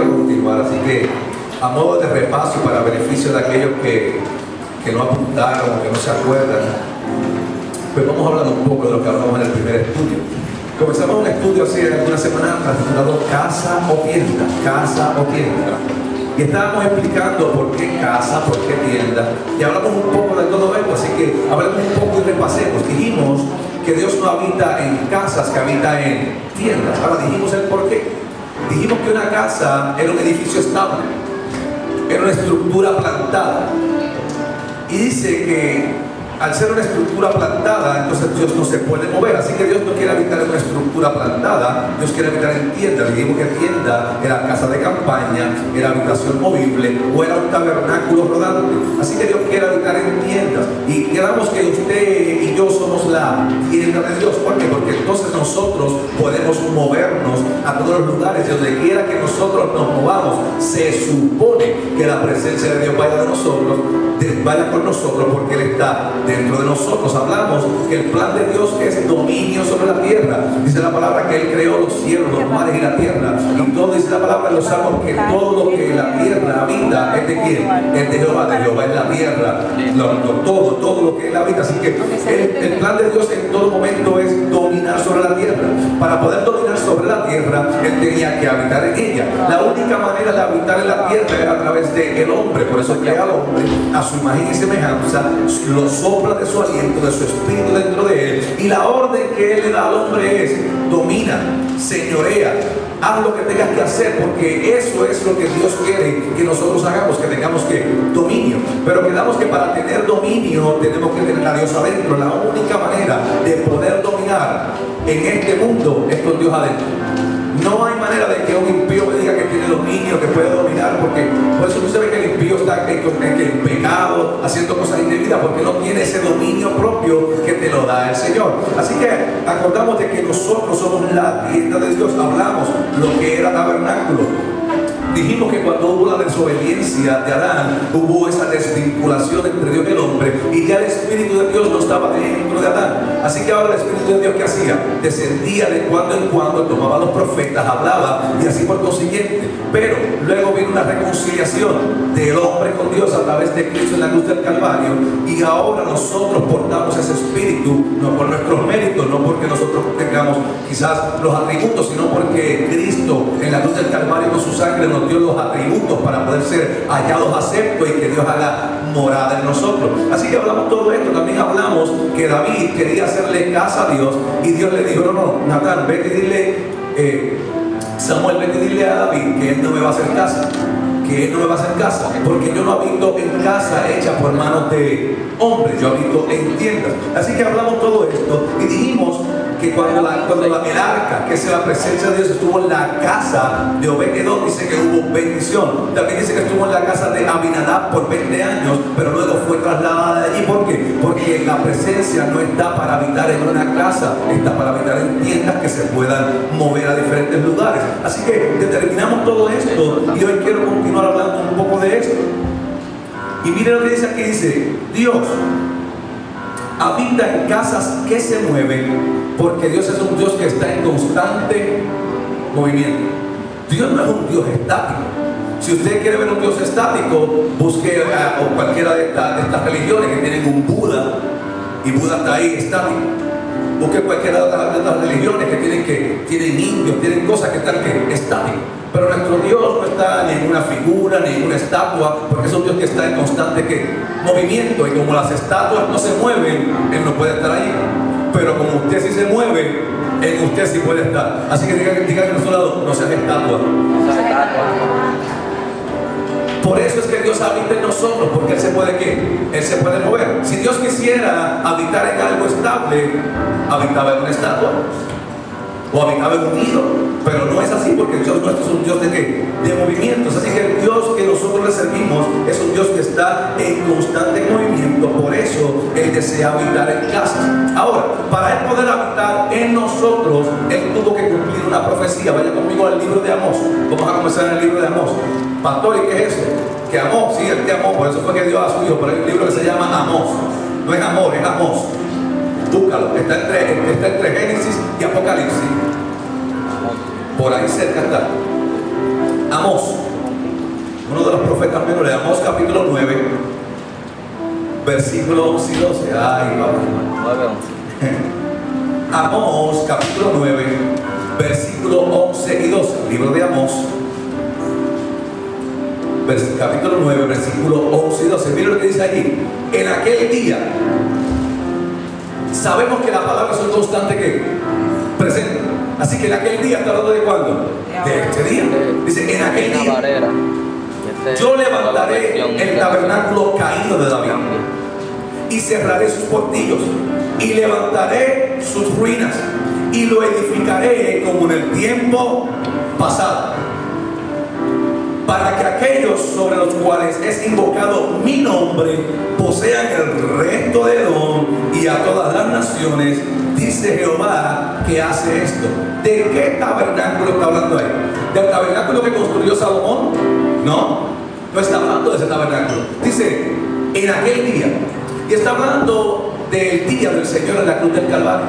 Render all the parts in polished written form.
quiero continuar, así que a modo de repaso para beneficio de aquellos que no apuntaron, que no se acuerdan, pues vamos a hablar un poco de lo que hablamos en el primer estudio. Comenzamos un estudio hace algunas semanas titulado Casa o Tienda, Casa o Tienda. Y estábamos explicando por qué casa, por qué tienda, y hablamos un poco de todo esto, así que hablemos un poco y repasemos. Dijimos que Dios no habita en casas, que habita en tiendas. Ahora dijimos el por qué. Dijimos que una casa era un edificio estable, era una estructura plantada. Y dice que al ser una estructura plantada, entonces Dios no se puede mover. Así que Dios no quiere habitar en una estructura plantada, Dios quiere habitar en tienda. Dijimos que tienda era casa de campaña, era habitación movible o era un tabernáculo rodante. Así que Dios quiere habitar en tiendas. Y quedamos que usted y yo somos la tienda de Dios. ¿Por qué? Porque entonces nosotros podemos movernos a todos los lugares. Donde quiera que nosotros nos movamos, se supone que la presencia de Dios vaya con nosotros, porque Él está dentro de nosotros. Hablamos que el plan de Dios es dominio sobre la tierra. Dice la palabra que Él creó los cielos, los mares y la tierra. Y todo dice la palabra en los salmos que todo lo que la tierra habita es de quién, es de Jehová es la tierra, todo lo que Él habita. Así que el plan de Dios en todo momento es dominar sobre la tierra. Para poder dominar sobre la tierra, Él tenía que habitar en ella. La única manera de habitar en la tierra era a través del hombre. Por eso crea al hombre a su imagen y semejanza, lo sopla de su aliento, de su espíritu dentro de él, y la orden que Él le da al hombre es: domina, señorea, haz lo que tengas que hacer, porque eso es lo que Dios quiere que nosotros hagamos, que tengamos que dominio. Pero quedamos que para tener dominio tenemos que tener a Dios adentro. La única manera de poder dominar en este mundo es con Dios adentro. No hay manera de que un impío me diga que tiene dominio, que puede dominar, porque por eso usted ve que el impío está en pecado, haciendo cosas indebidas, porque no tiene ese dominio propio que te lo da el Señor. Así que acordamos de que nosotros somos la tienda de Dios. Hablamos lo que era tabernáculo. Dijimos que cuando hubo la desobediencia de Adán, hubo esa desvinculación entre Dios y el hombre, y ya el Espíritu de Dios no estaba dentro de Adán. Así que ahora el Espíritu de Dios, ¿qué hacía? Descendía de cuando en cuando, tomaba a los profetas, hablaba, y así por consiguiente. Pero luego vino una reconciliación del hombre con Dios a través de Cristo en la cruz del Calvario, y ahora nosotros portamos ese Espíritu, no por nuestros méritos, no porque nosotros tengamos quizás los atributos, sino porque Cristo en la cruz del Calvario con su sangre nos dio los atributos para poder ser hallados aceptos y que Dios haga morada en nosotros. Así que hablamos todo esto. También hablamos que David quería hacerle casa a Dios, y Dios le dijo: no, Natán, vete y dile, Samuel, vete y dile a David que él no me va a hacer casa, que él no me va a hacer casa, porque yo no habito en casa hecha por manos de hombres, yo habito en tiendas. Así que hablamos todo esto y dijimos que cuando el arca, que es la presencia de Dios, estuvo en la casa de Obed-Edom, dice que hubo bendición. También dice que estuvo en la casa de Abinadab por 20 años, pero luego fue trasladada de allí. ¿Por qué? Porque la presencia no está para habitar en una casa, está para habitar en tiendas que se puedan mover a diferentes lugares. Así que determinamos todo esto, y hoy quiero continuar hablando un poco de esto. Y miren lo que dice aquí, dice: Dios habita en casas que se mueven, porque Dios es un Dios que está en constante movimiento. Dios no es un Dios estático. Si usted quiere ver un Dios estático, busque o cualquiera de estas religiones que tienen un Buda, y Buda está ahí estático. Busque cualquiera de estas religiones que tienen indios, tienen cosas que están estáticos. Pero nuestro Dios no está ni en una figura, ni en una estatua, porque es un Dios que está en constante movimiento. Y como las estatuas no se mueven, Él no puede estar ahí. Pero como usted sí se mueve, en usted sí puede estar. Así que diga que a su lado: no seas estatua. Por eso es que Dios habita en nosotros, porque Él se puede ¿qué? Él se puede mover. Si Dios quisiera habitar en algo estable, habitaba en una estatua o habitaba en un ídolo. Pero no es así, porque Dios nuestro es un Dios de ¿qué? De movimientos. Así que el Dios que nosotros le servimos es un Dios que está en constante movimiento. Por eso Él desea habitar en casa. Ahora, para Él poder habitar en nosotros, Él tuvo que cumplir una profecía. Vaya conmigo al libro de Amós. Vamos a comenzar en el libro de Amós. Pastor, ¿y qué es eso? Que Amós, sí, Él te amó, por eso fue que Dios a su hijo. Pero hay un libro que se llama Amós. No es amor, es Amós. Búscalo, está entre Génesis y Apocalipsis. Por ahí cerca está. Amós, uno de los profetas menores, Amós capítulo 9, versículo 11 y 12. Ay, papá. 9:11. Amós capítulo 9, versículo 11 y 12. Libro de Amós, capítulo 9, versículo 11 y 12. Mira lo que dice allí. En aquel día, sabemos que las palabras son constantes que presentes. Así que en aquel día, ¿está hablando de cuándo? De este día. Dice, en aquel día yo levantaré el tabernáculo caído de David y cerraré sus portillos y levantaré sus ruinas y lo edificaré como en el tiempo pasado, para que aquellos sobre los cuales es invocado mi nombre posean el resto de Edom y a todas las naciones, dice Jehová que hace esto. ¿De qué tabernáculo está hablando ahí? ¿Del tabernáculo que construyó Salomón? No está hablando de ese tabernáculo. Dice, en aquel día. Y está hablando del día del Señor en la cruz del Calvario.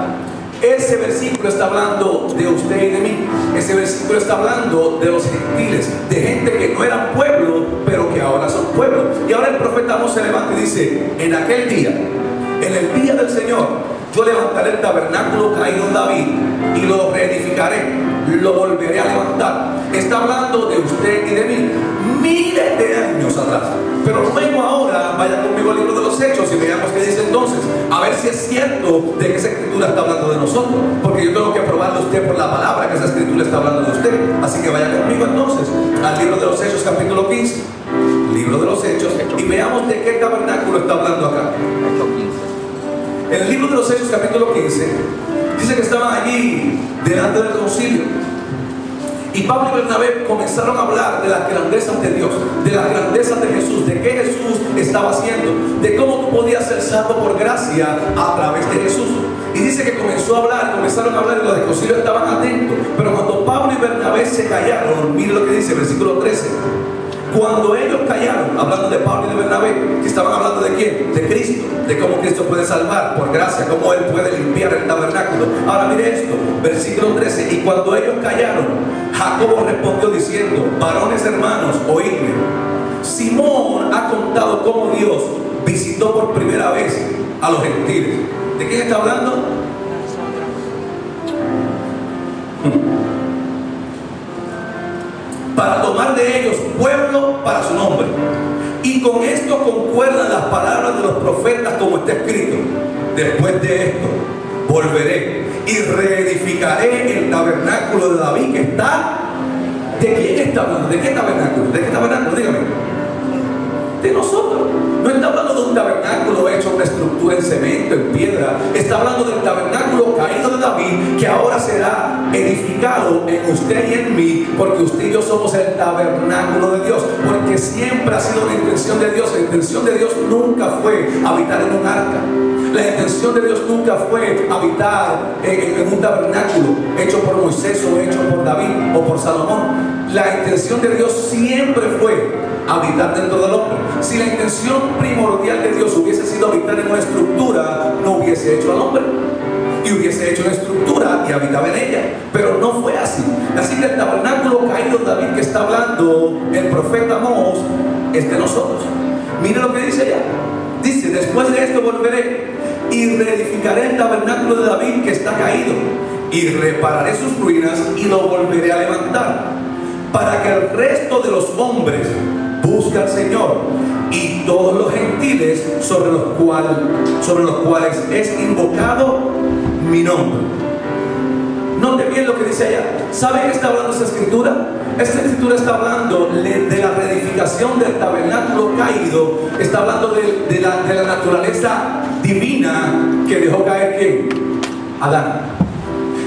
Ese versículo está hablando de usted y de mí. Ese versículo está hablando de los gentiles, de gente que no eran pueblo, pero que ahora son pueblo. Y ahora el profeta Amós se levanta y dice, en aquel día, en el día del Señor, yo levantaré el tabernáculo caído en David y lo reedificaré, lo volveré a levantar. Está hablando de usted y de mí, miles de años atrás. Pero luego ahora vaya conmigo al libro de los Hechos y veamos qué dice entonces, a ver si es cierto de que esa escritura está hablando de nosotros, porque yo tengo que probarle a usted por la palabra que esa escritura está hablando de usted. Así que vaya conmigo entonces al libro de los Hechos capítulo 15, libro de los Hechos, y veamos de qué tabernáculo está hablando acá. En el libro de los Hechos capítulo 15 dice que estaban allí delante del concilio y Pablo y Bernabé comenzaron a hablar de las grandezas de Dios, de las grandezas de Jesús, de qué Jesús estaba haciendo, de cómo tú podías ser salvo por gracia a través de Jesús. Y dice que comenzaron a hablar y los del concilio estaban atentos. Pero cuando Pablo y Bernabé se callaron, mire lo que dice versículo 13. Cuando ellos callaron, hablando de Pablo y de Bernabé, que estaban hablando de quién, de Cristo, de cómo Cristo puede salvar por gracia, cómo Él puede limpiar el tabernáculo. Ahora mire esto, versículo 13. Y cuando ellos callaron, Jacobo respondió diciendo, varones hermanos, oídme. Simón ha contado cómo Dios visitó por primera vez a los gentiles. ¿De quién está hablando? Para tomar de ellos pueblo para su nombre. Y con esto concuerdan las palabras de los profetas como está escrito. Después de esto volveré y reedificaré el tabernáculo de David que está. ¿De quién está hablando? ¿De qué tabernáculo? ¿De qué tabernáculo? Dígame. De nosotros. No está hablando de un tabernáculo hecho una estructura en cemento, en piedra. Está hablando del tabernáculo caído de David, que ahora será edificado en usted y en mí, porque usted y yo somos el tabernáculo de Dios, porque siempre ha sido la intención de Dios. La intención de Dios nunca fue habitar en un arca. La intención de Dios nunca fue habitar en un tabernáculo hecho por Moisés o hecho por David o por Salomón. La intención de Dios siempre fue habitar dentro del hombre. Si la intención primordial de Dios hubiese sido habitar en una estructura, no hubiese hecho al hombre y hubiese hecho una estructura y habitaba en ella, pero no fue así. Así que el tabernáculo caído de David que está hablando el profeta Amós es de nosotros. Mire lo que dice allá. Dice, después de esto volveré y reedificaré el tabernáculo de David que está caído y repararé sus ruinas y lo volveré a levantar, para que el resto de los hombres busque al Señor y todos los gentiles sobre los cuales es invocado mi nombre. Note bien lo que dice allá. ¿Sabe qué está hablando esta escritura? Esta escritura está hablando de la reedificación del tabernáculo caído. Está hablando de la naturaleza divina que dejó caer ¿quién? Adán.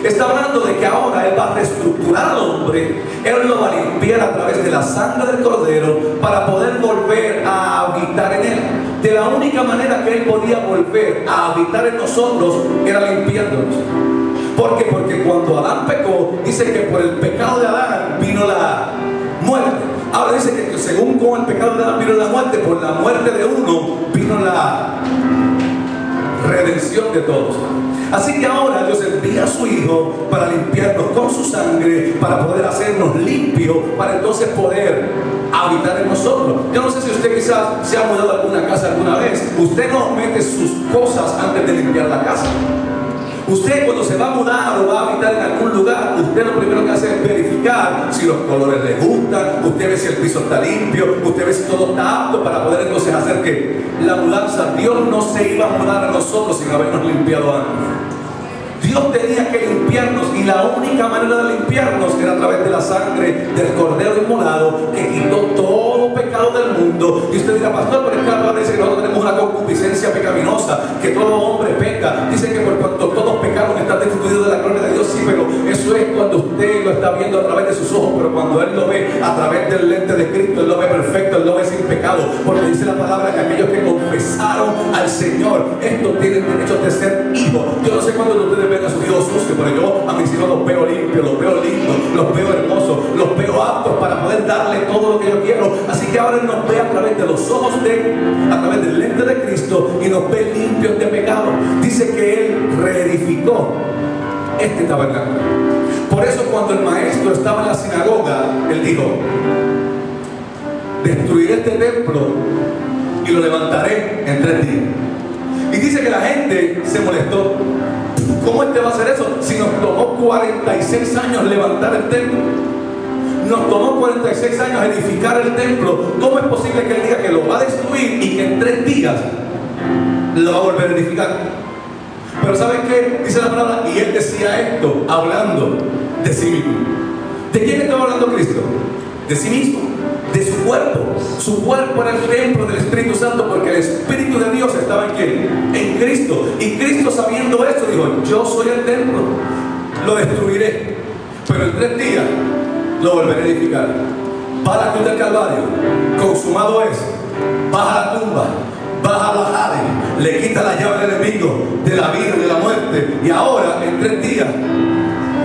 Está hablando de que ahora Él va a reestructurar al hombre. Él lo va a limpiar a través de la sangre del cordero para poder volver a habitar en Él. De la única manera que Él podía volver a habitar en nosotros era limpiándonos. ¿Por qué? Porque cuando Adán pecó, dice que por el pecado de Adán vino la muerte. Ahora dice que según con el pecado de Adán vino la muerte, por la muerte de uno vino la redención de todos. Así que ahora Dios envía a su Hijo para limpiarnos con su sangre, para poder hacernos limpios, para entonces poder habitar en nosotros. Yo no sé si usted quizás se ha mudado a alguna casa alguna vez. Usted no mete sus cosas antes de limpiar la casa. Usted cuando se va a mudar o va a habitar en algún lugar, usted lo primero que hace es verificar si los colores le gustan, usted ve si el piso está limpio, usted ve si todo está apto para poder entonces hacer que la mudanza. Dios no se iba a mudar a nosotros sin habernos limpiado antes. Dios tenía que limpiarnos y la única manera de limpiarnos era a través de la sangre del Cordero inmolado que quitó todo pecado del mundo. Y usted dirá, pastor, pero es que la palabra dice que nosotros tenemos una concupiscencia pecaminosa, que todo hombre peca. Dice que por cuanto todos pecaron están destituidos de la gloria de Dios. Sí, pero eso es cuando usted lo está viendo a través de sus ojos, pero cuando Él lo ve a través del lente de Cristo, Él lo ve perfecto, Él lo ve sin pecado. Porque dice la palabra que aquellos que confesaron al Señor, estos tienen derecho de ser hijos. Yo no sé cuándo ustedes ven a sus hijos sucios, pero yo a mis hijos los veo limpios, los veo lindos, los veo hermosos, los veo aptos para poder darle todo lo que yo quiero. Así que ahora Él nos ve a través de los ojos a través del lente de Cristo y nos ve limpios de pecado. Dice que Él reedificó este tabernáculo. Por eso cuando el maestro estaba en la sinagoga, Él dijo: destruiré este templo y lo levantaré en 3 días. Y dice que la gente se molestó. ¿Cómo este va a hacer eso? Si nos tomó 46 años levantar el templo, nos tomó 46 años edificar el templo, ¿cómo es posible que Él diga que lo va a destruir y que en 3 días lo va a volver a edificar? Pero ¿saben qué? Dice la palabra, y Él decía esto hablando de sí mismo. ¿De quién estaba hablando Cristo? De sí mismo, de su cuerpo. Su cuerpo era el templo del Espíritu Santo, porque el Espíritu de Dios estaba en ¿quién? En Cristo. Y Cristo, sabiendo esto, dijo: yo soy el templo, lo destruiré, pero en 3 días lo volveré a edificar. Va a la cruz del Calvario, consumado es. Baja a la tumba, baja a la Hades, le quita la llave al enemigo de la vida y de la muerte, y ahora en 3 días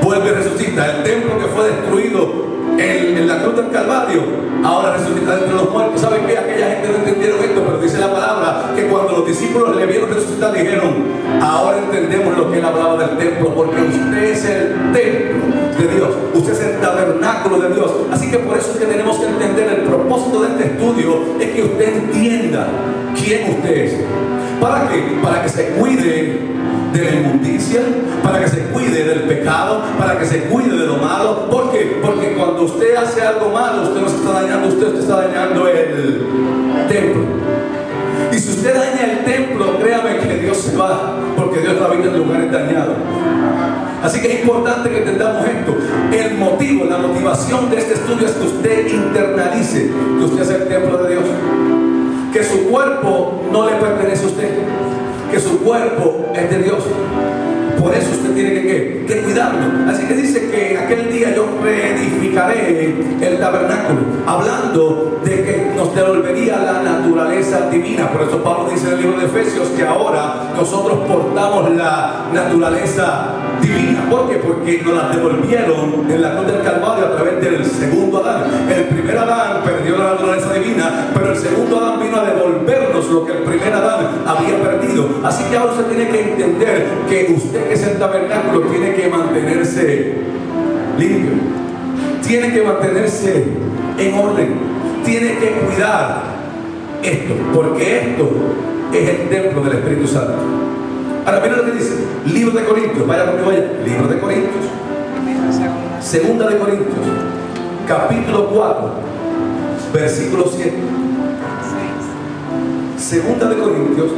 vuelve y resucita. El templo que fue destruido en la cruz del Calvario, ahora resucita entre los muertos. ¿Saben qué? Aquella gente no entendieron esto, pero dice la palabra que cuando los discípulos le vieron resucitar, dijeron: ahora entendemos lo que él hablaba del templo, porque usted es el templo de Dios, usted es el tabernáculo de Dios. Así que por eso es que tenemos que entender el propósito de este estudio, es que usted entienda quién usted es. ¿Para qué? Para que se cuide de la inmundicia, para que se cuide del pecado, para que se cuide de lo malo. ¿Por qué? Porque cuando usted hace algo malo, usted no se está dañando usted está dañando el templo. Y si usted daña el templo, créame que Dios se va, porque Dios no habita en lugares dañados. Así que es importante que entendamos esto. El motivo, la motivación de este estudio es que usted internalice que usted es el templo de Dios, que su cuerpo no le pertenece a usted, que su cuerpo es de Dios. Por eso usted tiene que cuidarlo. Así que dice que aquel día yo reedificaré el tabernáculo, hablando de que nos devolvería la naturaleza divina. Por eso Pablo dice en el libro de Efesios que ahora nosotros portamos la naturaleza divina. ¿Por qué? Porque nos la devolvieron en la cruz del Calvario a través del segundo Adán. El primer Adán perdió la naturaleza divina, pero el segundo Adán vino a devolvernos lo que el primer Adán había perdido. Así que ahora usted tiene que entender que usted, que es el tabernáculo, tiene que mantenerse limpio, tiene que mantenerse en orden, tiene que cuidar esto, porque esto es el templo del Espíritu Santo. Ahora miren lo que dice libro de Corintios, vaya conmigo, vaya, libro de Corintios, segunda de Corintios, capítulo 4, versículo 7. Segunda de Corintios,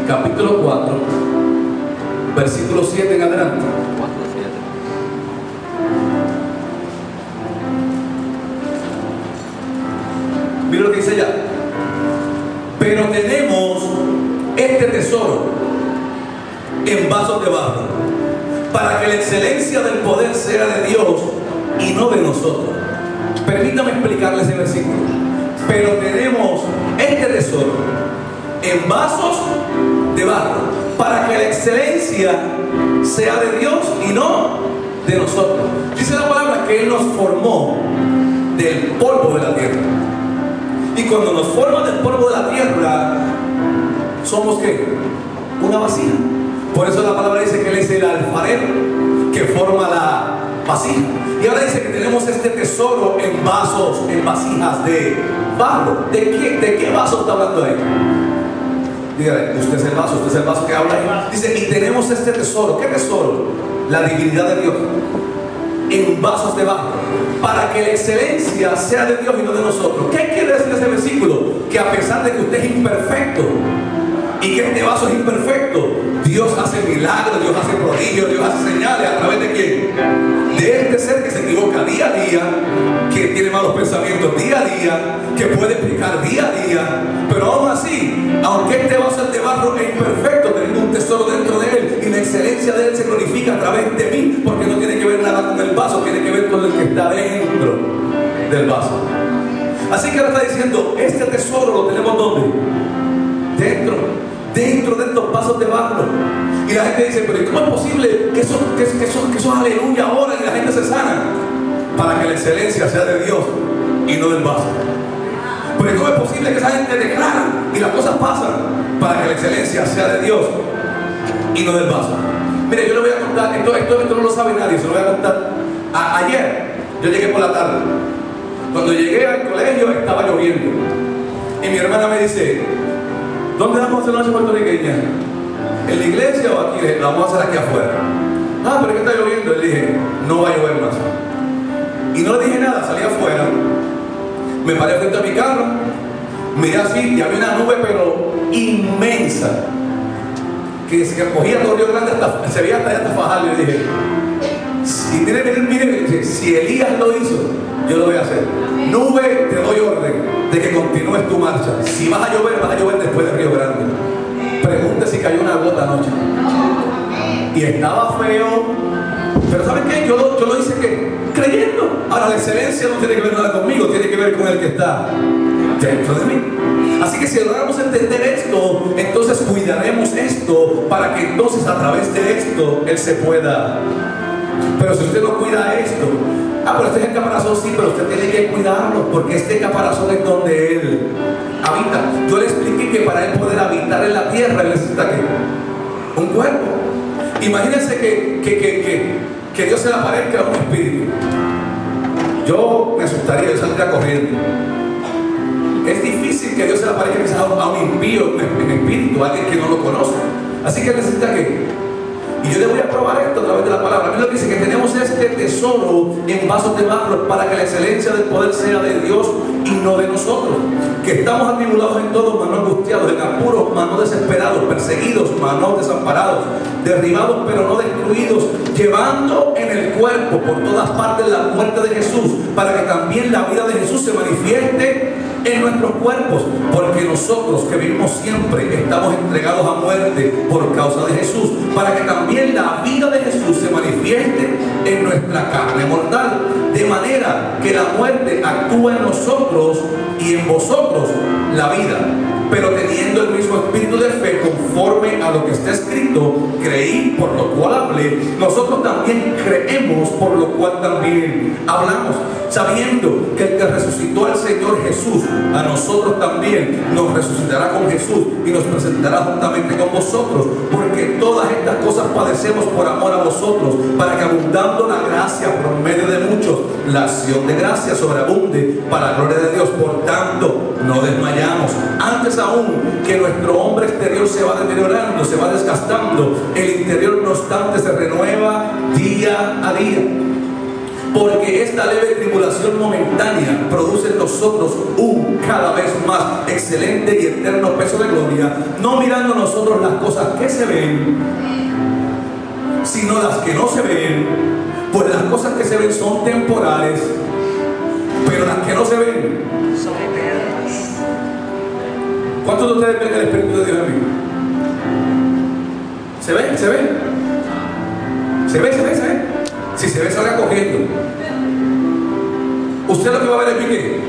capítulo 4, versículo 7 en adelante. Mira lo que dice allá. Pero tenemos este tesoro en vasos de barro, para que la excelencia del poder sea de Dios y no de nosotros. Permítame explicarles el versículo. Pero tenemos este tesoro en vasos de barro, para que la excelencia sea de Dios y no de nosotros. Dice la palabra que Él nos formó del polvo de la tierra. Y cuando nos forma del polvo de la tierra, ¿somos qué? una vasija. Por eso la palabra dice que Él es el alfarero que forma la vasija. Y ahora dice que tenemos este tesoro en vasos, en vasijas de barro. ¿De qué vaso está hablando ahí? Dígale, usted es el vaso, usted es el vaso que habla ahí. Dice, y tenemos este tesoro. ¿Qué tesoro? La divinidad de Dios en vasos de barro, para que la excelencia sea de Dios y no de nosotros. ¿Qué quiere decir ese versículo? Que a pesar de que usted es imperfecto y que este vaso es imperfecto, Dios hace milagros, Dios hace prodigios, Dios hace señales. ¿A través de quién? De este ser que se equivoca día a día, que tiene malos pensamientos día a día, que puede explicar día a día, pero aún así, aunque este vaso es de barro e imperfecto, teniendo un tesoro dentro de él, y la excelencia de él se glorifica a través de mí, porque no tiene que ver nada con el vaso, tiene que ver con el que está dentro del vaso. Así que ahora está diciendo, este tesoro lo tenemos ¿dónde? Dentro de estos vasos de barro. Y la gente dice, pero ¿cómo es posible que eso es aleluya ahora y la gente se sana? Para que la excelencia sea de Dios y no del vaso. Pero ¿cómo es posible que esa gente declara y las cosas pasan? Para que la excelencia sea de Dios y no del vaso. Mire, yo le voy a contar, esto no lo sabe nadie, se lo voy a contar. Ayer yo llegué por la tarde. Cuando llegué al colegio estaba lloviendo. Y mi hermana me dice, ¿dónde vamos a hacer la noche puertorriqueña? ¿En la iglesia o aquí? La vamos a hacer aquí afuera. Ah, pero es que está lloviendo. Le dije, no va a llover más. Y no le dije nada, salí afuera. Me paré frente a mi carro. Miré así y había una nube pero inmensa. Que se cogía todo Río Grande, se veía hasta Fajardo. Y le dije, mire, si Elías lo hizo, yo lo voy a hacer. Nube, te doy orden de que continúes tu marcha. Si vas a llover después de Río Grande. Pregunte si cayó una gota anoche. Y estaba feo. Pero ¿saben qué? Yo lo hice creyendo. Ahora la excelencia no tiene que ver nada conmigo, tiene que ver con el que está dentro de mí. Así que si logramos entender esto, entonces cuidaremos esto para que entonces a través de esto Él se pueda. Pero si usted no cuida esto, pero este es el caparazón, sí, pero usted tiene que cuidarlo, porque este caparazón es donde Él habita. Yo le expliqué que para Él poder habitar en la tierra, Él necesita ¿qué? Un cuerpo. Imagínense que Dios se le aparezca a un espíritu. Yo me asustaría, yo saldría corriendo. Es difícil que Dios se le aparezca quizás a un impío en espíritu, a alguien que no lo conoce. Así que necesita que. Y yo le voy a probar esto a través de la palabra. A mí lo que dice que tenemos este tesoro en vasos de barro para que la excelencia del poder sea de Dios y no de nosotros. Que estamos atribulados en todo, mas no angustiados, en apuros, mas no desesperados, perseguidos, mas no desamparados, derribados, pero no destruidos, llevando en el cuerpo por todas partes la muerte de Jesús, para que también la vida de Jesús se manifieste en nuestros cuerpos, porque nosotros que vivimos siempre estamos entregados a muerte por causa de Jesús, para que también la vida de Jesús se manifieste en nuestra carne mortal, de manera que la muerte actúa en nosotros y en vosotros la vida. Pero teniendo el mismo espíritu de fe, conforme a lo que está escrito, creí, por lo cual hablé. Nosotros también creemos, por lo cual también hablamos, sabiendo que el que resucitó al Señor Jesús, a nosotros también nos resucitará con Jesús y nos presentará juntamente con vosotros, porque todas estas cosas padecemos por amor a vosotros, para que abundando la gracia por medio de muchos, la acción de gracia sobreabunde para la gloria de Dios. Por tanto, no desmayamos. Antes aún que nuestro hombre exterior se va deteriorando, se va desgastando, el interior no obstante se renueva día a día. Porque esta leve tribulación momentánea produce en nosotros un cada vez más excelente y eterno peso de gloria, no mirando nosotros las cosas que se ven, sino las que no se ven, pues las cosas que se ven son temporales, pero las que no se ven son eternas. ¿Cuántos de ustedes ven el Espíritu de Dios en mí? ¿Se ve? ¿Se ve? ¿Se ve? ¿Se ve? ¿Se ve? Si se ve, salga cogiendo. Usted lo que va a ver es mi ¿qué?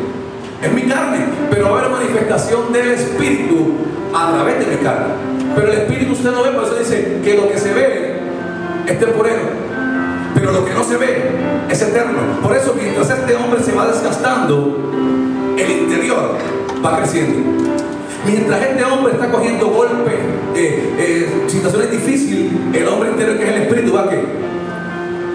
Es mi carne, pero va a haber manifestación del Espíritu a través de mi carne. Pero el Espíritu usted no ve, por eso dice que lo que se ve es temporero, pero lo que no se ve es eterno. Por eso mientras este hombre se va desgastando, el interior va creciendo. Mientras este hombre está cogiendo golpes, situaciones difíciles, el hombre interior, que es el espíritu, va ¿qué?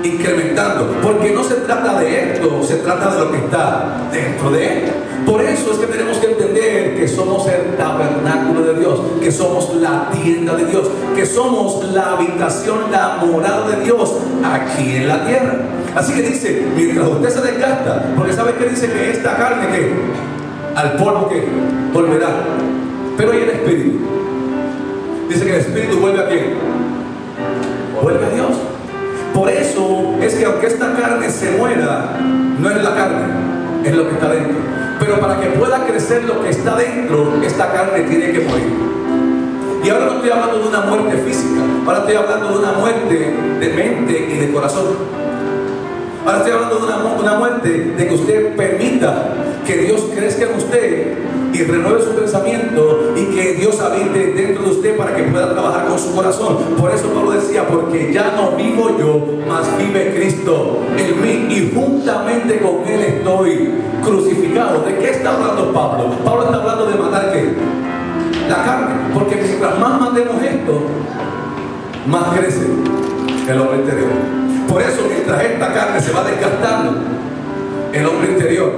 Incrementando, porque no se trata de esto, se trata de lo que está dentro de él. Por eso es que tenemos que entender que somos el tabernáculo de Dios, que somos la tienda de Dios, que somos la habitación, la morada de Dios aquí en la tierra. Así que dice, mientras usted se desgasta, porque sabe que dice que esta carne que al polvo que volverá, pero hay el espíritu. Dice que el espíritu vuelve a quién? Vuelve a Dios. Por eso es que aunque esta carne se muera, no es la carne, es lo que está dentro. Pero para que pueda crecer lo que está dentro, esta carne tiene que morir. Y ahora no estoy hablando de una muerte física, ahora estoy hablando de una muerte de mente y de corazón. Ahora estoy hablando de una muerte de que usted permita que Dios crezca en usted y renueve su pensamiento y que Dios habite dentro de usted para que pueda trabajar con su corazón. Por eso Pablo decía, porque ya no vivo yo, mas vive Cristo en mí y juntamente con Él estoy crucificado. ¿De qué está hablando Pablo? Pablo está hablando de matar ¿qué? La carne, porque mientras más matemos esto, más crece el hombre interior. Por eso mientras esta carne se va desgastando, el hombre interior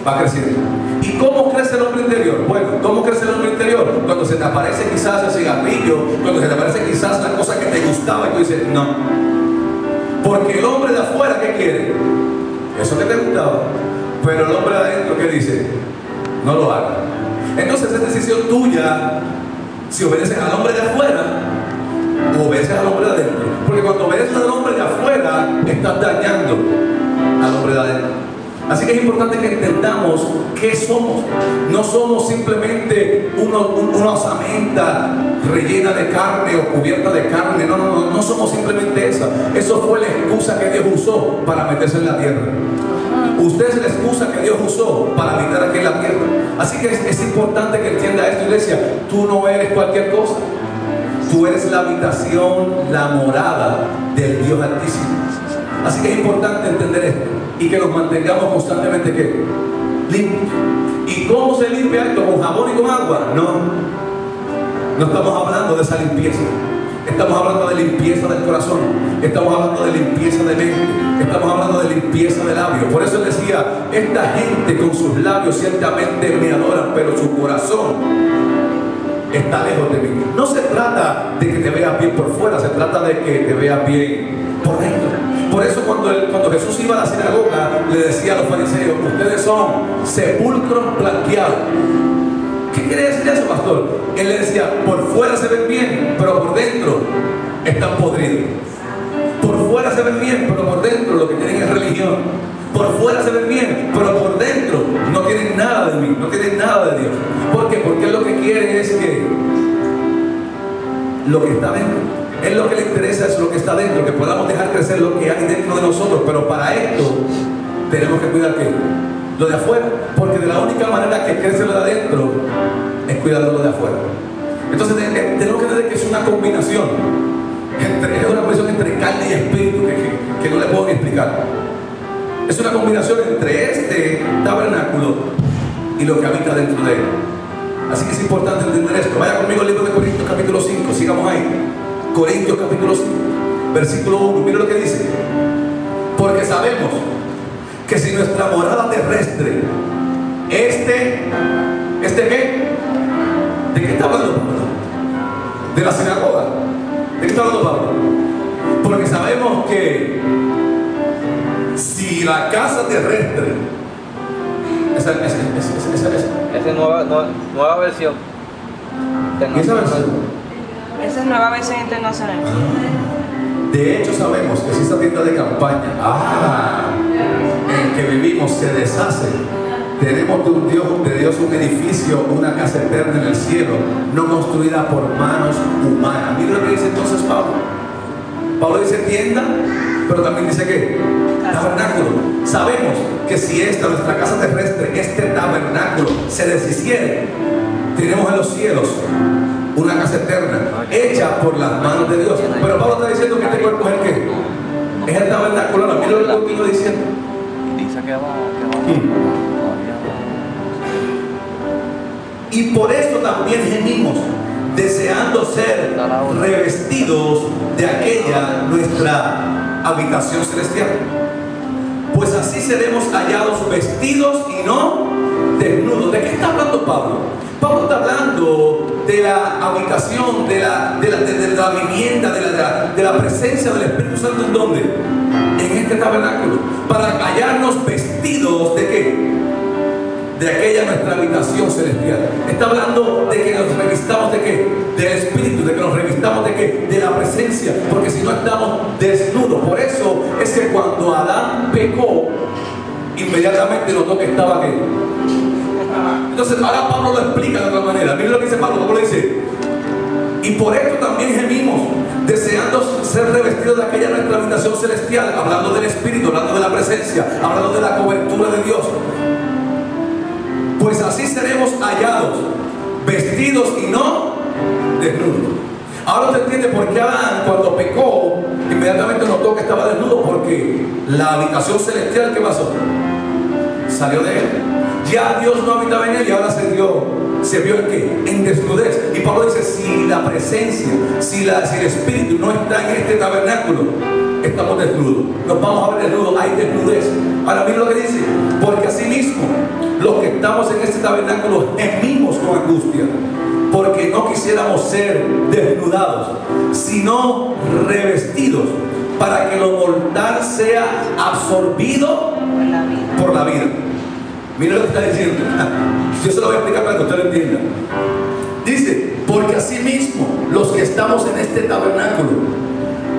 va creciendo. ¿Y cómo crece el hombre interior? Bueno, ¿cómo crece el hombre interior? Cuando se te aparece quizás el cigarrillo, cuando se te aparece quizás la cosa que te gustaba y tú dices, no. Porque el hombre de afuera, ¿qué quiere? Eso que te gustaba. Pero el hombre de adentro, ¿qué dice? No lo haga. Entonces es decisión tuya si obedeces al hombre de afuera o obedeces al hombre de adentro. Porque cuando obedeces al hombre de afuera, estás dañando al hombre de adentro. Así que es importante que entendamos qué somos. No somos simplemente una osamenta rellena de carne o cubierta de carne. No somos simplemente esa. Eso fue la excusa que Dios usó para meterse en la tierra. Usted es la excusa que Dios usó para habitar aquí en la tierra. Así que es importante que entienda esto, iglesia. Tú no eres cualquier cosa. Tú eres la habitación, la morada del Dios Altísimo. Así que es importante entender esto y que nos mantengamos constantemente ¿qué? Limpios. ¿Y cómo se limpia esto? ¿Con jabón y con agua? No estamos hablando de esa limpieza. Estamos hablando de limpieza del corazón. Estamos hablando de limpieza de mente. Estamos hablando de limpieza de labios. Por eso él decía, esta gente con sus labios ciertamente me adoran, pero su corazón está lejos de mí. No se trata de que te veas bien por fuera, se trata de que te veas bien por dentro. Por eso cuando Jesús iba a la sinagoga, le decía a los fariseos, ustedes son sepulcros blanqueados. ¿Qué quiere decir eso, pastor? Él le decía, por fuera se ven bien, pero por dentro están podridos. Por fuera se ven bien, pero por dentro lo que tienen es religión. Por fuera se ven bien, pero por dentro no tienen nada de mí, no tienen nada de Dios. ¿Por qué? Porque él lo que quiere es que lo que está dentro, él lo que le interesa es lo que está dentro, que podamos dejar crecer lo que hay dentro de nosotros. Pero para esto tenemos que cuidar ¿qué? Lo de afuera, porque de la única manera que crece lo de adentro es cuidar lo de afuera. Entonces tenemos que entender que es una combinación entre carne y espíritu que no le puedo ni explicar. Es una combinación entre este tabernáculo y lo que habita dentro de él. Así que es importante entender esto. Vaya conmigo al libro de Corintios capítulo 5, sigamos ahí. Corintios capítulo 5, versículo 1, mira lo que dice. Porque sabemos que si nuestra morada terrestre, ¿qué? ¿De qué está hablando Pablo? De la sinagoga. ¿De qué está hablando Pablo? Porque sabemos que si la casa terrestre, esa es nueva versión. ¿Esa versión? Esa es nueva versión internacional. De hecho sabemos que si esta tienda de campaña en que vivimos se deshace, tenemos de Dios un edificio, una casa eterna en el cielo, no construida por manos humanas. Mira lo que dice entonces Pablo. Pablo dice tienda, pero también dice ¿qué? Tabernáculo. Sabemos que si nuestra casa terrestre, este tabernáculo se deshiciere, tenemos en los cielos una casa eterna hecha por las manos de Dios. Pero Pablo está diciendo que este cuerpo es el ¿qué? Es el tabernáculo. Mira lo que continúa diciendo. Y por eso también gemimos, deseando ser revestidos de aquella nuestra habitación celestial. Pues así seremos hallados vestidos y no desnudos. ¿De qué está hablando Pablo? Pablo está hablando de la habitación, de la vivienda, de la presencia del Espíritu Santo. ¿En dónde? En este tabernáculo. Para hallarnos vestidos ¿de qué? De aquella nuestra habitación celestial. Está hablando de que nos revistamos de qué? Del Espíritu, de que nos revistamos de qué? De la presencia, porque si no estamos desnudos. Por eso es que cuando Adán pecó, inmediatamente notó que estaba ¿qué? Entonces ahora Pablo lo explica de otra manera. Miren lo que dice Pablo. Pablo dice: y por esto también gemimos, deseando ser revestidos de aquella nuestra habitación celestial, hablando del Espíritu, hablando de la presencia, hablando de la cobertura de Dios. Pues así seremos hallados, vestidos y no desnudos. Ahora usted entiende por qué Adán, cuando pecó, inmediatamente notó que estaba desnudo, porque la habitación celestial, ¿qué pasó? Salió de él. Ya Dios no habitaba en él y ahora se vio en qué? En desnudez. Y Pablo dice: si la presencia, si el Espíritu no está en este tabernáculo, estamos desnudos. Nos vamos a ver desnudos, hay desnudez. Ahora miren lo que dice: porque así mismo los que estamos en este tabernáculo gemimos con angustia, porque no quisiéramos ser desnudados, sino revestidos, para que lo mortal sea absorbido por la vida. Miren lo que está diciendo. Yo se lo voy a explicar para que usted lo entienda. Dice: porque así mismo los que estamos en este tabernáculo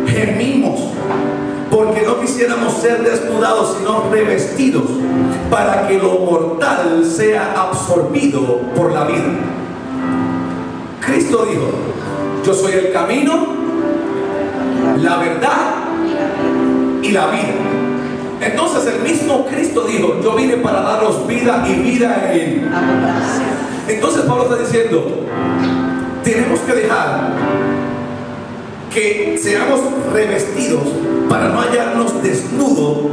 gemimos, porque no quisiéramos ser desnudados, sino revestidos, para que lo mortal sea absorbido por la vida. Cristo dijo: yo soy el camino, la verdad y la vida. Entonces el mismo Cristo dijo: yo vine para daros vida y vida en abundancia. Entonces Pablo está diciendo: tenemos que dejar que seamos revestidos para no hallarnos desnudos,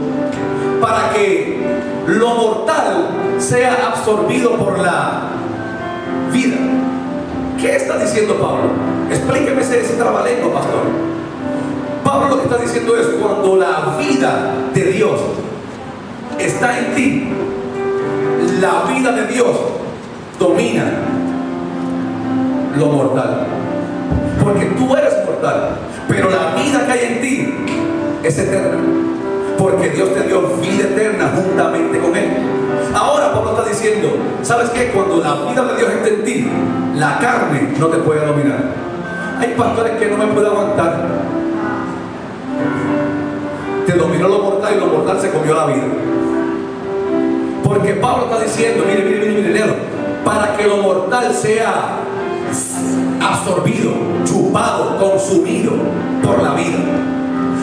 para que lo mortal sea absorbido por la vida. ¿Qué está diciendo Pablo? Explíqueme ese trabalengua, pastor. Pablo lo que está diciendo es: cuando la vida de Dios está en ti, la vida de Dios domina lo mortal. Porque tú eres mortal, pero la vida que hay en ti es eterna, porque Dios te dio vida eterna juntamente con Él. Ahora Pablo está diciendo: ¿sabes qué? Cuando la vida de Dios está en ti, la carne no te puede dominar. Hay pastores que no me pueden aguantar. Te dominó lo mortal y lo mortal se comió la vida. Porque Pablo está diciendo: mire, léalo, para que lo mortal sea absorbido, chupado, consumido por la vida.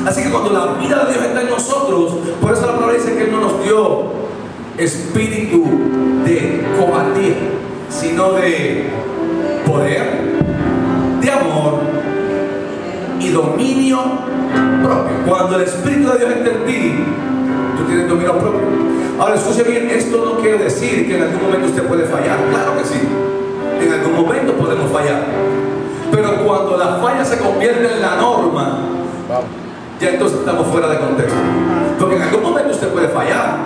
Así que cuando la vida de Dios está en nosotros, por eso la palabra dice que Él no nos dio espíritu de cobardía, sino de poder, de amor y dominio propio. Cuando el Espíritu de Dios está en ti, tú tienes dominio propio. Ahora escuche bien, esto no quiere decir que en algún momento usted puede fallar. Claro que sí, en algún momento podemos fallar, pero cuando la falla se convierte en la norma, ya entonces estamos fuera de contexto. Porque en algún momento usted puede fallar,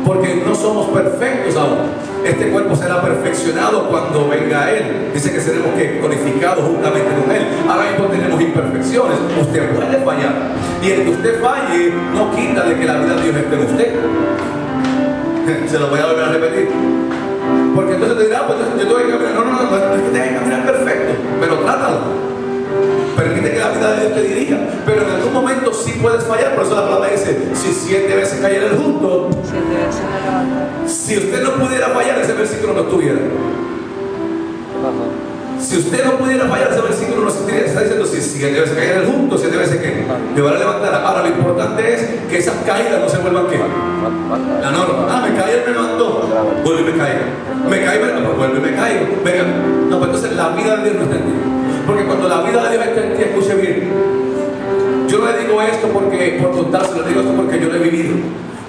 porque no somos perfectos aún. Este cuerpo será perfeccionado cuando venga Él. Dice que seremos glorificados juntamente con Él. Ahora mismo tenemos imperfecciones. Usted puede fallar, y el que usted falle no quita de que la vida de Dios esté en usted. Se lo voy a volver a repetir, porque entonces te dirá: pues yo tengo que caminar. No es que tenga que caminar perfecto, pero trátalo. Permite que la vida de Dios te dirija, pero en algún momento sí puedes fallar. Por eso la palabra dice: si 7 veces cayera el justo, 7 veces me levantaré. si usted no pudiera fallar, ese versículo no estuviera. Si usted no pudiera fallar, ese versículo no existiría. Está diciendo: si 7 veces cayera el justo, 7 veces que me van a levantar. Ahora lo importante es que esas caídas no se vuelvan ¿qué? La norma. Me caí, me levantó, vuelvo y me caigo. Me caí, vuelvo y me caigo. Venga. No, pues entonces la vida de Dios no está en ti. Porque cuando la vida de Dios está en ti, escuche bien, yo no le digo esto porque por contárselo, le digo esto porque yo lo he vivido.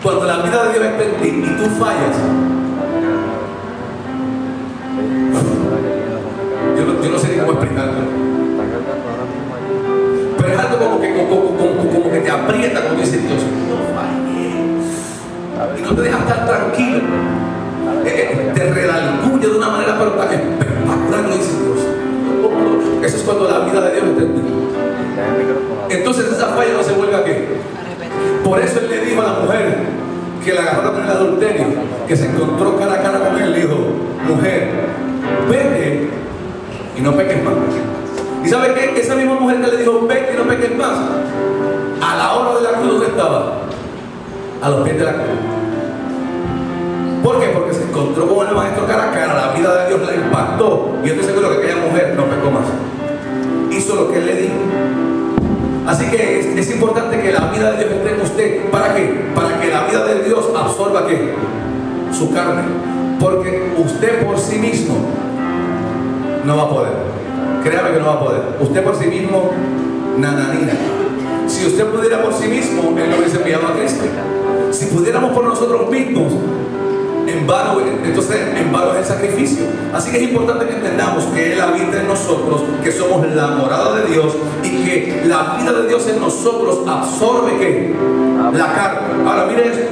Cuando la vida de Dios está en ti y tú fallas, yo no sé ni cómo explicarlo. Pero es algo como que te aprieta, como dice Dios, no falles. Y no te deja estar tranquilo. Te redarguye de una manera pero tan espectacular, lo dice Dios. Eso es cuando la vida de Dios está en ti. Entonces esa falla no se vuelve a qué. Por eso él le dijo a la mujer que la agarró con el adulterio, que se encontró cara a cara con él, le dijo: mujer, vete y no peques más. ¿Y sabe qué? Esa misma mujer que le dijo vete y no peques más, a la hora de la cruz, ¿dónde estaba? A los pies de la cruz. ¿Por qué? Porque se encontró con el maestro cara a cara, la vida de Dios la impactó, y yo estoy seguro que aquella mujer no pecó más, hizo lo que él le dijo. Así que es importante que la vida de Dios esté en usted. ¿Para qué? Para que la vida de Dios absorba ¿qué? Su carne. Porque usted por sí mismo no va a poder. Créame que no va a poder. Usted por sí mismo, nananina. Si usted pudiera por sí mismo, Él no hubiese enviado a Cristo. Si pudiéramos por nosotros mismos, en vano, entonces en vano es el sacrificio. Así que es importante que entendamos que Él habita en nosotros, que somos la morada de Dios y que la vida de Dios en nosotros absorbe ¿qué? La carne. Ahora mire esto,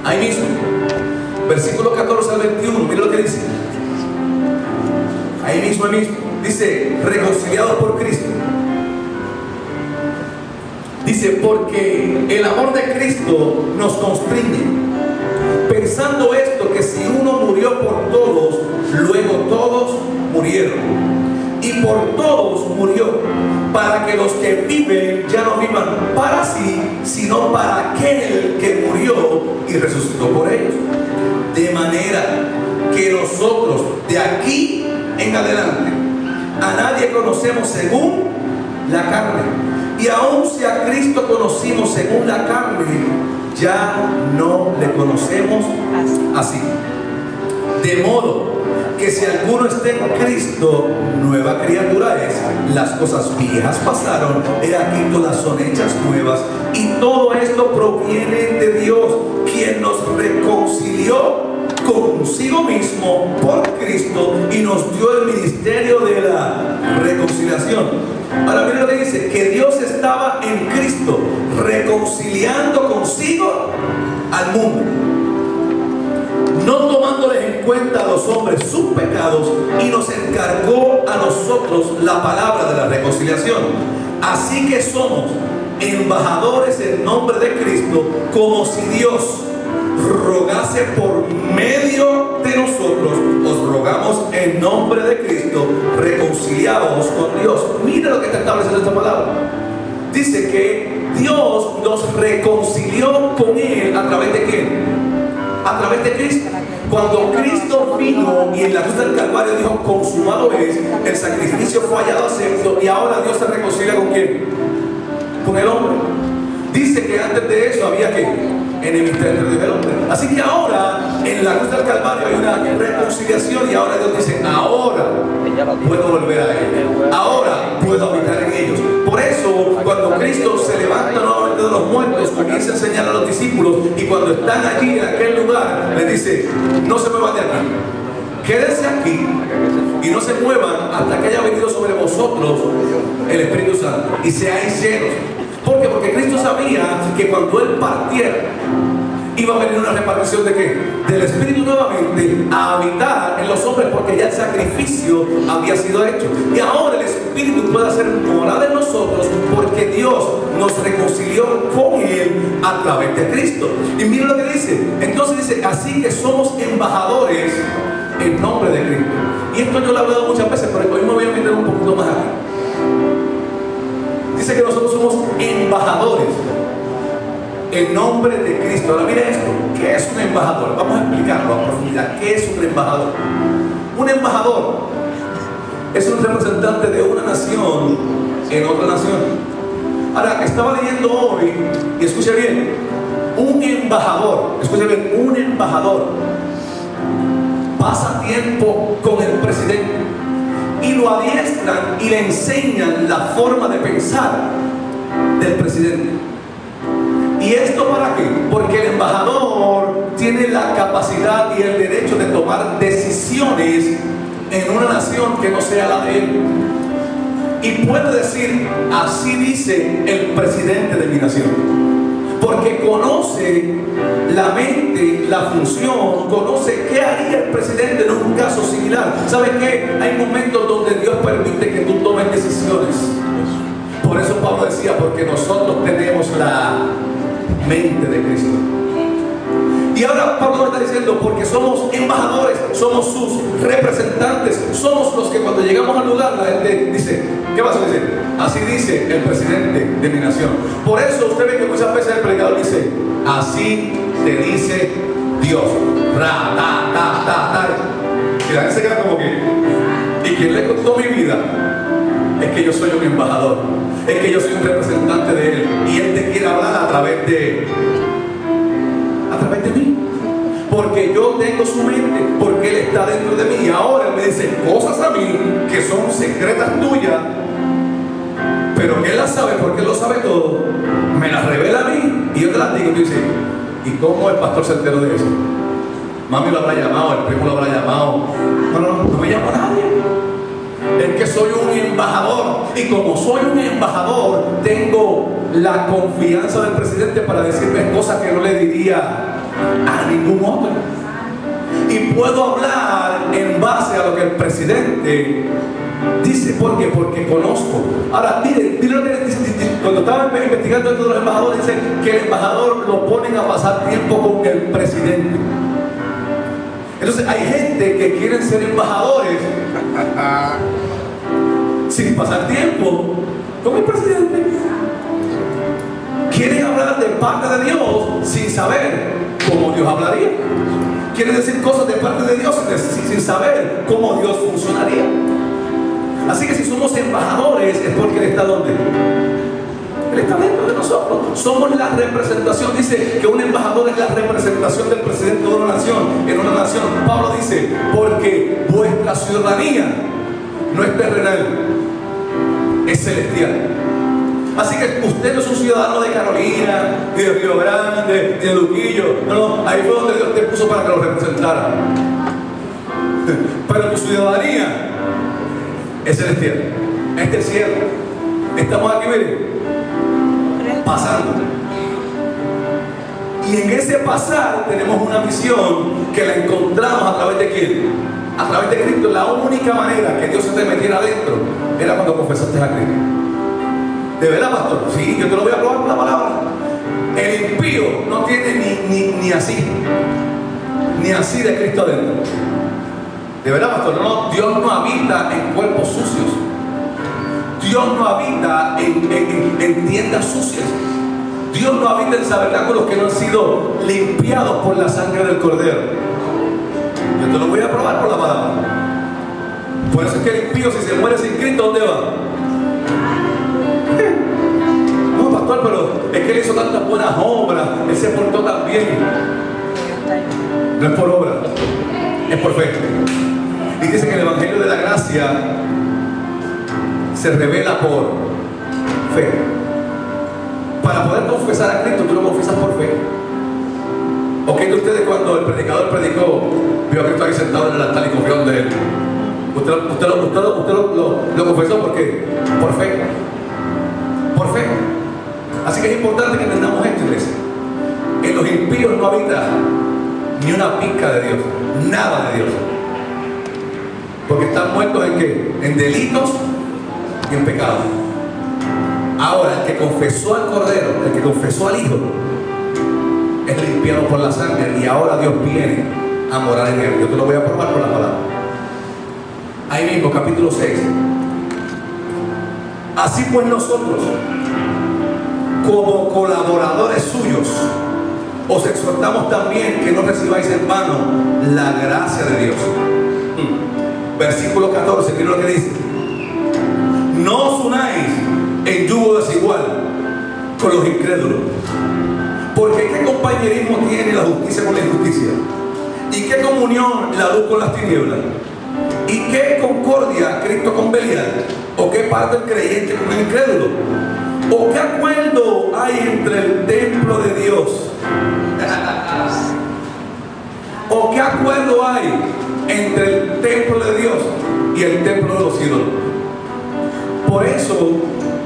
ahí mismo, versículo 14 al 21, mire lo que dice. Ahí mismo, dice: reconciliados por Cristo. Dice: porque el amor de Cristo nos constriñe, pensando esto, que si uno murió por todos, luego todos murieron. Y por todos murió, para que los que viven ya no vivan para sí, sino para aquel que murió y resucitó por ellos. De manera que nosotros de aquí en adelante a nadie conocemos según la carne. Y aun si a Cristo conocimos según la carne, ya no le conocemos así. De modo que si alguno está en Cristo, nueva criatura es. Las cosas viejas pasaron, he aquí todas son hechas nuevas. Y todo esto proviene de Dios, quien nos reconcilió consigo mismo por Cristo y nos dio el ministerio de la reconciliación. Ahora miren lo que dice: que Dios estaba en Cristo reconciliando consigo al mundo, no tomándoles en cuenta a los hombres sus pecados, y nos encargó a nosotros la palabra de la reconciliación. Así que somos embajadores en nombre de Cristo, como si Dios rogase por medio de nosotros. Os rogamos en nombre de Cristo, reconciliados con Dios. Mira lo que está estableciendo esta palabra. Dice que Dios nos reconcilió con Él. ¿A través de quién? A través de Cristo. Cuando Cristo vino y en la cruz del Calvario dijo: consumado es, el sacrificio fue hallado acepto, y ahora Dios se reconcilia ¿con quién? Con el hombre. Dice que antes de eso había que enemistad entre Dios y el hombre. Así que ahora en la cruz del Calvario hay una reconciliación, y ahora Dios dice: ahora puedo volver a Él, ahora puedo habitar en ellos. Por eso cuando Cristo se levanta nuevamente de los muertos, comienza a enseñar a los discípulos, y cuando están allí en aquel lugar les dice: no se muevan de aquí, quédense aquí y no se muevan hasta que haya venido sobre vosotros el Espíritu Santo y seáis llenos. ¿Por qué? Porque Cristo sabía que cuando Él partiera iba a venir una repartición ¿de qué? Del Espíritu nuevamente a habitar en los hombres, porque ya el sacrificio había sido hecho. Y ahora el Espíritu puede hacer morada en nosotros, porque Dios nos reconcilió con Él a través de Cristo. Y miren lo que dice. Entonces dice: así que somos embajadores en nombre de Cristo. Y esto yo lo he hablado muchas veces, pero hoy me voy a meter un poquito más aquí. Dice que nosotros somos embajadores en nombre de Cristo. Ahora mira esto: ¿qué es un embajador? Vamos a explicarlo a profundidad. ¿Qué es un embajador? Un embajador es un representante de una nación en otra nación. Ahora, estaba leyendo hoy, y escuche bien, un embajador, escuche bien, un embajador pasa tiempo con el presidente y lo adiestran y le enseñan la forma de pensar del presidente. ¿Y esto para qué? Porque el embajador tiene la capacidad y el derecho de tomar decisiones en una nación que no sea la de él. Y puede decir, así dice el presidente de mi nación. Porque conoce la mente, la función, conoce qué haría el presidente en un caso similar. ¿Sabes qué? Hay momentos donde Dios permite que tú tomes decisiones. Por eso Pablo decía, porque nosotros tenemos la mente de Cristo. Y ahora Pablo está diciendo, porque somos embajadores, somos sus representantes, somos los que cuando llegamos al lugar la gente dice, ¿qué vas a decir? Así dice el presidente de mi nación. Por eso usted ve que muchas veces el predicador dice, así te dice Dios. Ra, ta, ta, ta, ta. Y la gente se queda como que, ¿y quién le contó mi vida? Es que yo soy un embajador, es que yo soy un representante de él, y él te quiere hablar a través de mí, porque yo tengo su mente, porque él está dentro de mí, y ahora él me dice cosas a mí que son secretas tuyas, pero que él las sabe porque él lo sabe todo, me las revela a mí y yo te las digo. Y tú dices, ¿y cómo el pastor se enteró de eso? Mami lo habrá llamado, el primo lo habrá llamado. No me llamó nadie. Es que soy un embajador, y como soy un embajador tengo la confianza del presidente para decirme cosas que no le diría a ningún otro, y puedo hablar en base a lo que el presidente dice. ¿Por qué? Porque conozco. Ahora mire lo que dice, cuando estaba investigando esto de los embajadores, dice que el embajador lo ponen a pasar tiempo con el presidente. Entonces hay gente que quieren ser embajadores sin pasar tiempo con el presidente. Quieren hablar de parte de Dios sin saber cómo Dios hablaría. Quieren decir cosas de parte de Dios sin saber cómo Dios funcionaría. Así que si somos embajadores es porque Él está ¿dónde? Él está dentro de nosotros. Somos la representación. Dice que un embajador es la representación del presidente de una nación en una nación. Pablo dice, porque vuestra ciudadanía no es terrenal, es celestial. Así que usted no es un ciudadano de Carolina, ni de Río Grande, ni de Luquillo. No, ahí fue donde Dios te puso para que lo representara. Pero tu ciudadanía es celestial, es del cielo. Estamos aquí, miren, pasando. Y en ese pasar tenemos una misión que la encontramos a través de ¿quién? A través de Cristo. La única manera que Dios se te metiera adentro era cuando confesaste a Cristo. ¿De verdad, pastor? Sí, yo te lo voy a probar con la palabra. El impío no tiene ni así de Cristo adentro. ¿De verdad, pastor? No, Dios no habita en cuerpos sucios. Dios no habita en tiendas sucias. Dios no habita en tabernáculos que no han sido limpiados por la sangre del Cordero. Yo te lo voy a probar por la palabra. Por eso es que el impío, si se muere sin Cristo, ¿dónde va? No, pastor, pero es que él hizo tantas buenas obras, él se portó tan bien. No es por obra, es por fe. Y dice que el Evangelio de la Gracia se revela por fe. Para poder confesar a Cristo, tú lo confiesas por fe. ¿O qué de ustedes cuando el predicador predicó, vio a Cristo ahí sentado en el altar y confió en él? Usted lo confesó porque por fe. Por fe. Así que es importante que entendamos esto, iglesia. En los impíos no habita ni una pizca de Dios, nada de Dios. Porque están muertos en ¿qué? En delitos y en pecados. Ahora, el que confesó al Cordero, el que confesó al Hijo, es limpiado por la sangre, y ahora Dios viene a morar en él. Yo te lo voy a probar por la palabra. Ahí mismo, capítulo 6. Así pues nosotros, como colaboradores suyos, os exhortamos también que no recibáis en vano la gracia de Dios. Versículo 14, miren lo que dice: no os unáis en yugo desigual con los incrédulos, porque ¿qué compañerismo tiene la justicia con la injusticia? ¿Y qué comunión la luz con las tinieblas? ¿Y qué concordia Cristo con Belial? ¿O qué parte el creyente con el incrédulo? ¿O qué acuerdo hay entre el templo de Dios ¿O qué acuerdo hay entre el templo de Dios y el templo de los ídolos? Por eso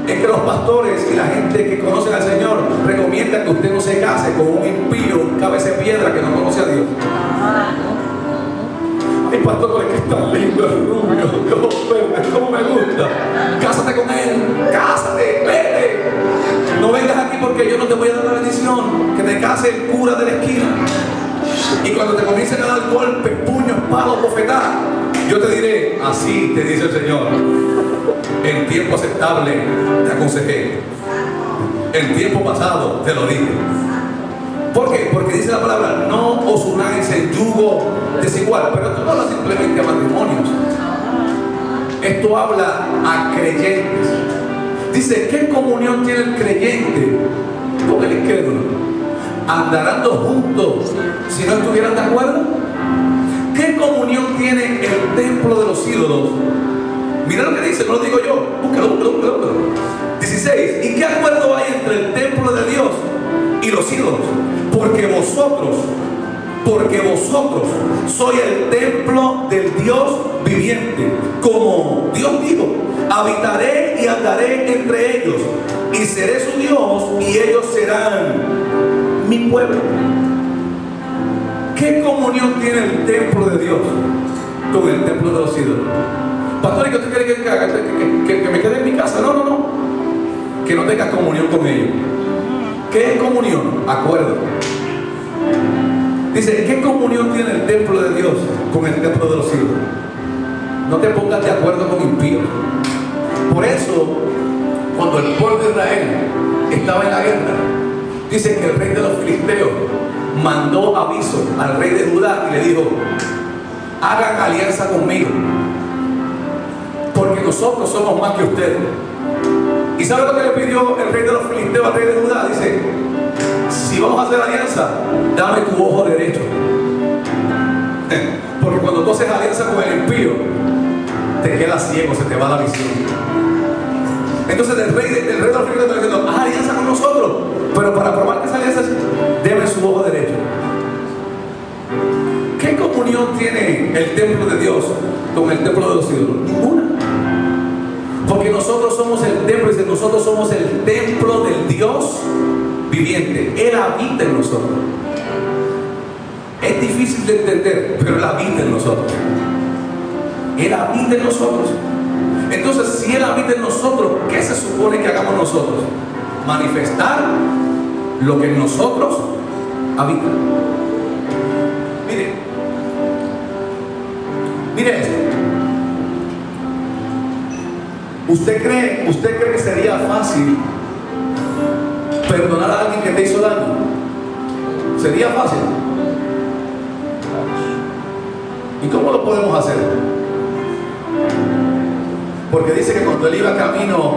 es que los pastores y la gente que conoce al Señor recomiendan que usted no se case con un impío, un cabeza de piedra que no conoce a Dios. El pastor, ¿por qué es tan lindo el rubio? ¿Cómo me gusta? Cásate con él, cásate, vete. No vengas aquí porque yo no te voy a dar la bendición. Que te case el cura de la esquina. Y cuando te comiencen a dar golpes, puños, palos, bofetadas, yo te diré, así te dice el Señor. En tiempo aceptable te aconsejé. En tiempo pasado te lo dije. ¿Por qué? Porque dice la palabra, no os unáis en yugo desigual. Pero esto no habla simplemente a matrimonios. Esto habla a creyentes. Dice, ¿qué comunión tiene el creyente con el incrédulo? ¿Andarán dos juntos si no estuvieran de acuerdo? ¿Qué comunión tiene el templo de los ídolos? Mira lo que dice, no lo digo yo. Búscalo. 16. ¿Y qué acuerdo hay entre el templo de Dios y los ídolos? Porque vosotros sois el templo del Dios viviente. Como Dios dijo, habitaré y andaré entre ellos, y seré su Dios, y ellos serán mi pueblo. ¿Qué comunión tiene el templo de Dios con el templo de los ídolos? Pastor, ¿y qué usted quiere que me quede en mi casa? No. Que no tengas comunión con ellos. ¿Qué es comunión? Acuerdo. Dice, ¿qué comunión tiene el templo de Dios con el templo de los ídolos? No te pongas de acuerdo con impíos. Por eso, cuando el pueblo de Israel estaba en la guerra, dice que el rey de los filisteos mandó aviso al rey de Judá y le dijo, hagan alianza conmigo, porque nosotros somos más que ustedes. ¿Y sabe lo que le pidió el rey de los filisteos al rey de Judá? Dice, si vamos a hacer alianza, dame tu ojo derecho. Porque cuando tú haces alianza con el impío, te quedas ciego, se te va la visión. Entonces el rey de los filisteos está diciendo, haz alianza con nosotros, pero para probar que esa alianza, debe su ojo derecho. ¿Qué comunión tiene el templo de Dios con el templo de los ídolos? Ninguna. Porque nosotros somos el templo, dice, nosotros somos el templo del Dios viviente. Él habita en nosotros. Es difícil de entender, pero Él habita en nosotros. Él habita en nosotros. Entonces, si Él habita en nosotros, ¿qué se supone que hagamos nosotros? Manifestar lo que en nosotros habita. Mire esto. ¿Usted cree que sería fácil perdonar a alguien que te hizo daño? ¿Sería fácil? ¿Y cómo lo podemos hacer? Porque dice que cuando él iba camino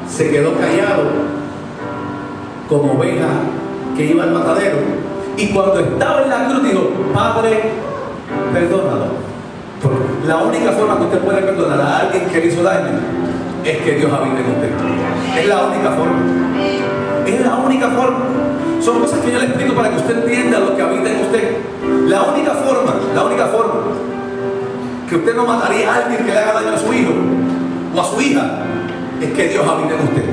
se quedó callado como oveja que iba al matadero, y cuando estaba en la cruz dijo, Padre, perdónalo. Porque la única forma que usted puede perdonar a alguien que le hizo daño es que Dios habite en usted. Es la única forma. Es la única forma. Son cosas que yo le explico para que usted entienda lo que habita en usted. La única forma que usted no mataría a alguien que le haga daño a su hijo o a su hija es que Dios habite en usted.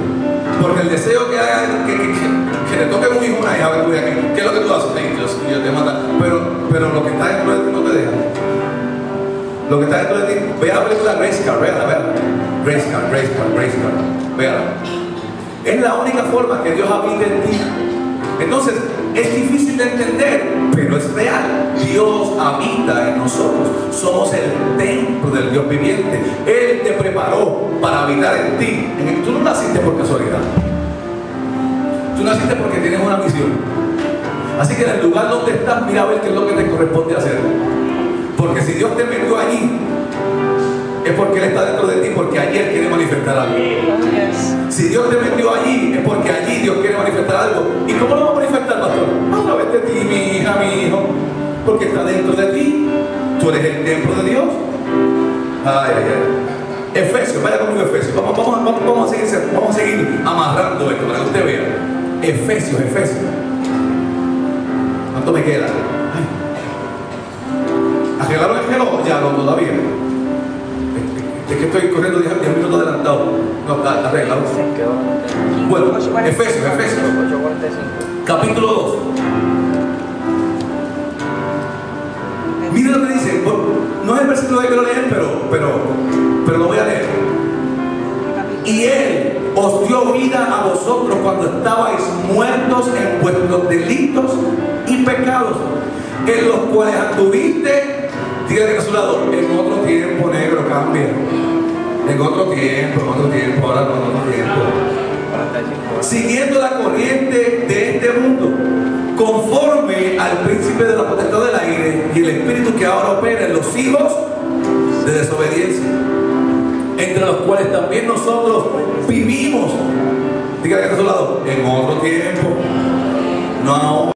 Porque el deseo que haga que le toque un hijo, una hija, ¿qué es lo que tú haces? Dios te mata. Pero lo que está dentro de ti no te deja. Lo que está dentro de ti, vea la película Gracecar, véala. Gracecar, véala. Es la única forma que Dios habite en ti. Entonces, es difícil de entender, pero es real. Dios habita en nosotros. Somos el templo del Dios viviente. Él te preparó para habitar en ti. Tú no naciste por casualidad. Tú naciste porque tienes una misión. Así que en el lugar donde estás, mira a ver qué es lo que te corresponde hacer. Porque si Dios te metió allí, es porque Él está dentro de ti, porque allí Él quiere manifestar algo. Si Dios te metió allí, es porque allí Dios quiere manifestar algo. ¿Y cómo lo va a manifestar, pastor? A través de ti, mi hija, mi hijo. Porque está dentro de ti. Tú eres el templo de Dios. Ay. Efesios, vaya conmigo a Efesios. Vamos a seguir amarrando esto para que usted vea. Efesios. ¿Cuánto me queda? Ay. ¿Arreglaron el reloj? Ya, no, todavía. Es que estoy corriendo 10 minutos adelantado. No, está arreglado. Bueno, Efesios. 8:45. Capítulo 2. Miren lo que dice. No es el versículo que quiero leer, pero lo voy a leer. Y Él os dio vida a vosotros cuando estabais muertos en vuestros delitos y pecados, en los cuales anduviste, dígale a su lado, en otro tiempo, negro, cambia. En otro tiempo, ahora no, en otro tiempo. Siguiendo la corriente de este mundo, conforme al príncipe de la potestad del aire y el espíritu que ahora opera en los hijos de desobediencia, entre los cuales también nosotros vivimos, dígale a su lado, en otro tiempo, no ahora.